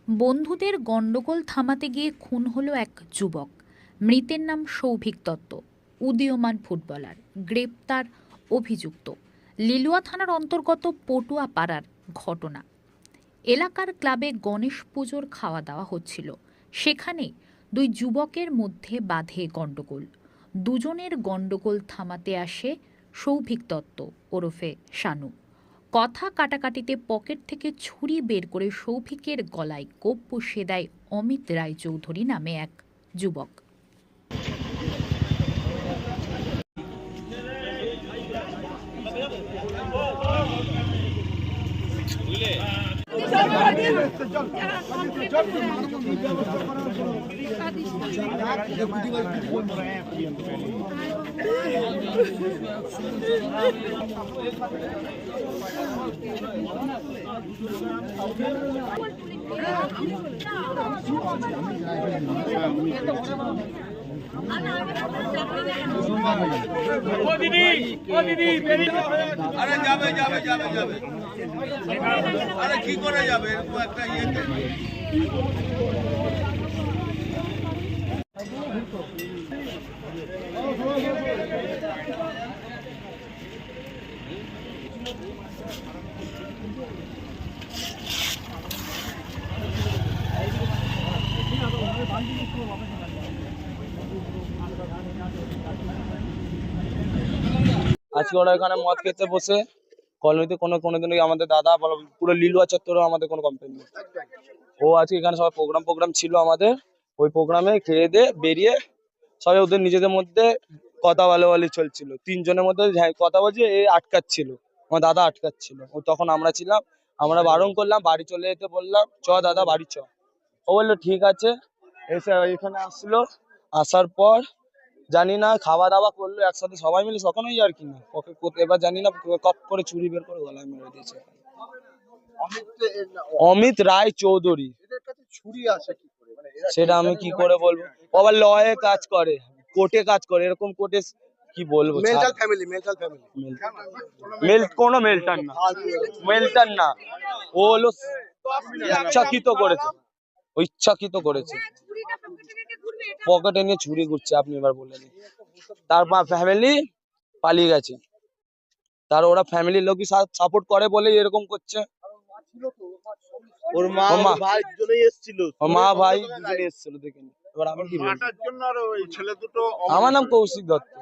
বন্ধুদের গন্ডগোল থামাতে গিয়ে খুন হলো এক যুবক। মৃতের নাম সৌভিক দত্ত, উদীয়মান ফুটবলার। গ্রেপ্তার অভিযুক্ত। লিলুয়া থানার অন্তর্গত পটুয়া পাড়ার ঘটনা। এলাকার ক্লাবে গণেশ পুজোর খাওয়া দাওয়া হচ্ছিল। সেখানে দুই যুবকের মধ্যে বাধে গন্ডগোল। দুজনের গন্ডগোল থামাতে আসে সৌভিক দত্ত ওরফে শানু। কথা কাটাকাটিতে পকেট থেকে ছুরি বের করে সৌভিকের গলায় কোপ বসিয়ে দেয় অমিত রায়চৌধুরী নামে এক যুবক। আরে যাবে যাবে যাবে যাবে আরে কি করে যাবে একটা ইয়েতে আজকে ওরা এখানে মদ খেতে বসে কলোনিতে কোনোদিন আমাদের দাদা পুরো লিলুয়া চত্বরে আমাদের কোনো কমপ্লেন নেই। ও আজকে এখানে সবাই প্রোগ্রাম ছিল আমাদের, ওই প্রোগ্রামে খেয়ে দিয়ে বেরিয়ে সবাই ওদের নিজেদের মধ্যে কথা বলাবলি চলছিল। তিনজনের মধ্যে কথা বলছে, এ আটকাচ্ছিল, আমার দাদা আটকাচ্ছিল। ও তখন আমরা ছিলাম, আমরা বারণ করলাম, বাড়ি চলে যেতে বললাম, চ দাদা বাড়ি চ। ও বললো ঠিক আছে। এসে এখানে আসলো, আসার পর জানি না খাওয়া দাওয়া করলো একসাথে সবাই মিলে, তখনই আর কি না এবার জানি না কপ করে ছুরি বের করে গলায় মেরে দিয়েছে। অমিত রায় চৌধুরী। সেটা আমি কি করে বলবো, আবার লয়ে কাজ করে, কোর্টে কাজ করে, এরকম কোর্টে কি বলবো। কোনো মেলটার না, ও হলো ইচ্ছাকৃত করেছে, ইচ্ছাকৃত করেছে। পকেটে নিয়ে ছুরি ঘুরছে, আপনি এবার বলে দিন। তার ফ্যামিলি পালিয়ে গেছে, তার ওরা ফ্যামিলির লোকই সাপোর্ট করে বলে এরকম করছে। ওর মা ভাই দুজনেই এসেছিল, মা ভাই দুজনেই এসেছিল। দেখেন এবার আমি কি বলবো। আমার নাম কৌশিক দত্ত।